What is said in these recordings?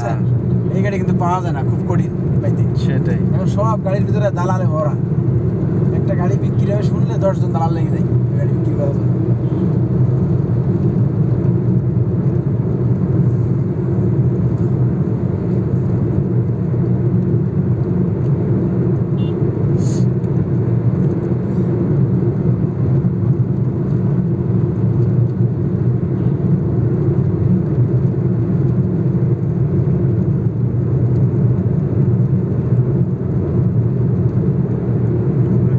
বুঝছেন? এই গাড়ি কিন্তু পাওয়া যায় না, খুব কঠিন পাইতে। সেটাই। এখন সব গাড়ির ভিতরে দালালে ভরা। একটা গাড়ি বিক্রি হবে শুনলে 10 জন দালাল লেগে যায় গাড়ি বিক্রি করার জন্য।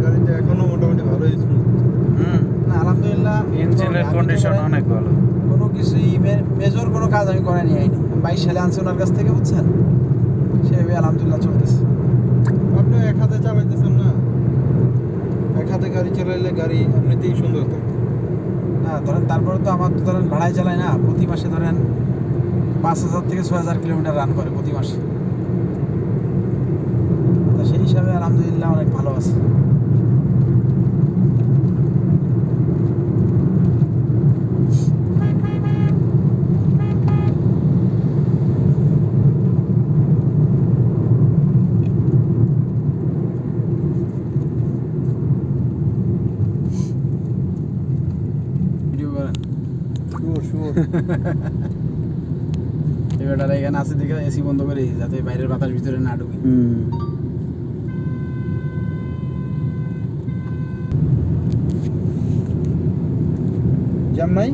গাড়িটা এখনো মোটামুটি ভালোই স্মুথ। না আলহামদুলিল্লাহ ইঞ্জিনের আমি তো কন্ডিশন ধরেন অনেক ভালো। কোনো কিছুই মেজর কোনো কাজ আমি করে নিয়ে আইনি। 22 সালে আনছি ওনার কাছ থেকে, বুঝছেন? সেভাবে আলহামদুলিল্লাহ চলতেছে। আপনি এক হাতে চালাইতেছেন না, এক হাতে গাড়ি চালাইলে গাড়ি এমনিতেই সুন্দর থাকে। না ধরেন তারপরে তো আমার তো ধরেন ভাড়ায় চালাই না, প্রতি মাসে ধরেন 5,000 থেকে 6,000 কিলোমিটার রান করে প্রতি মাসে। তো সেই হিসাবে আলহামদুলিল্লাহ অনেক ভালো আছে। ভিডিও করেন শিওর এবারটা এখানে আছে দেখে এসি বন্ধ করে দিই, যাতে বাইরের বাতাস ভিতরে না ঢুকে। জ্যাম নাই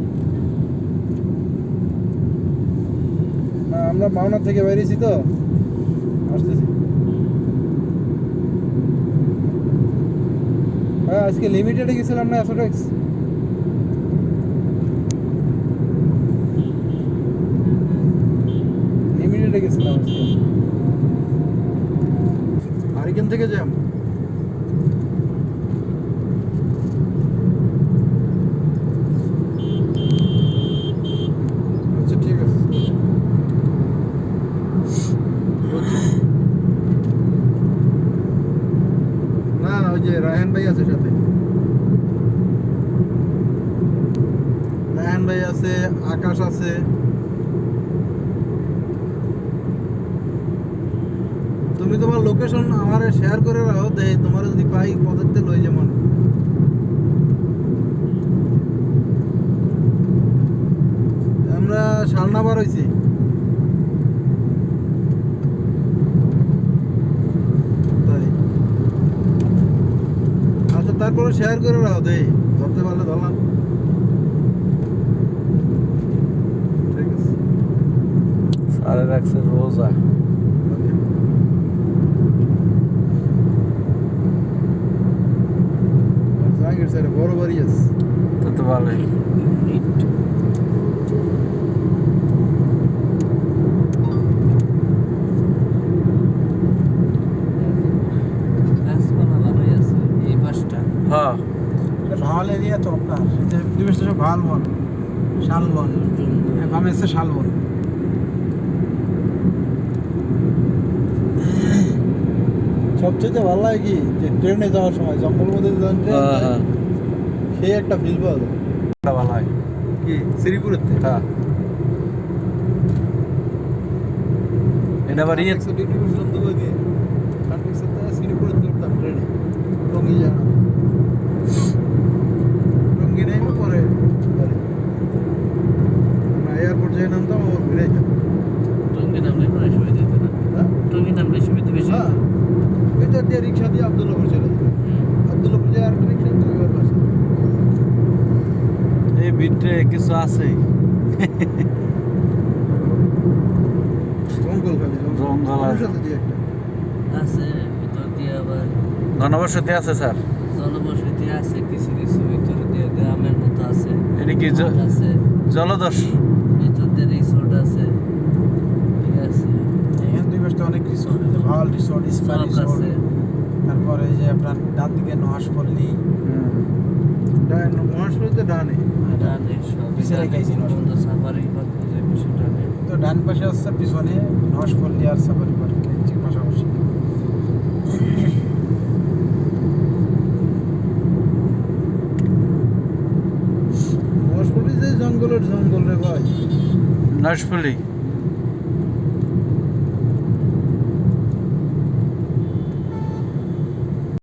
না, আমরা মাওনা থেকে বেরিয়েছি তো, আসতেছি। হ্যাঁ আজকে লিমিটেডে গেছিলাম না অ্যাসোটেক্স। লিমিটেডে গেছিলাম আজকে। আর এখান থেকে জ্যাম। আচ্ছা ঠিক আছে। না ওই যে রায়হান ভাই আছে সাথে, রায়হান ভাই আছে, আকাশ আছে। তুমি তোমার লোকেশন আমারে শেয়ার করে রাখো, দেই তোমার যদি পাই পদের লই যেমন। আমরা শালনাবার হইছি। তাই আচ্ছা, তারপরে শেয়ার করে রাখো, দেই ধরতে পারলে ধরলাম। ঠিক আছে। সারে রাখছে রোজা। জাহাঙ্গীর স্যার বড় বাড়ি আছে। তো ভালোই। হ্যাঁ ভাওয়াল এরিয়া তো আপনার, যে পরিবেশটা সব ভাওয়াল শালবন, বামে আছে শালবন। সবচেয়ে ভালো লাগে কি যে ট্রেনে যাওয়ার সময় জঙ্গলের মধ্যে যখন ট্রেন যায়, সেই একটা ফিল পাওয়া যায়। ভালো হয় কি শ্রীপুরের থেকে? হ্যাঁ এটা আবার ইয়ে ডিউটি করছিলাম তো ওই দিন, কার্তিক শ্রীপুরের থেকে উঠতাম ট্রেনে, টঙ্গী যায় না, টঙ্গী নেমে পরে এয়ারপোর্ট যাই নামতাম, আমার ঘুরে যেতাম। হ্যাঁ এটা দিয়ে রিক্সা দিয়ে আব্দুল্লাপুর চলে যেতাম। আব্দুল্লাপুর যায় আরেকটা রিক্সা তো এবার পাশে। এই ভিতরে কিছু আছে জঙ্গল খালি জঙ্গল আছে। সাথে দিয়ে একটা আছে ভিতর দিয়ে আবার ঘনবসতি আছে স্যার। জনবসতি আছে, কিছু কিছু ভিতর দিয়ে গ্রামের মতো আছে। এটা কি মাঠ আছে, জলদস্যু? ভিতর দিয়ে রিসোর্ট আছে, ঠিক আছে, এখানে দুই পাশে অনেক রিসোর্ট আছে, ভাওয়াল রিসোর্ট, ইস্পা সব রিসোর্ট, আছে। তারপরে এই যে আপনার ডান দিকে নোয়াশপল্লী, মহাশূন্যতে ডানে। ডানে সব পিছে রেখেছি বন্ধ সাফারি পার্ক ওই পাশে ডানে। তো ডান পাশে আছে পিছনে নোয়াশপল্লী আর সাফারি পার্ক ঠিক পাশাপাশি। মহাশূন্য যে জঙ্গলের জঙ্গল রে ভাই। নশফুলি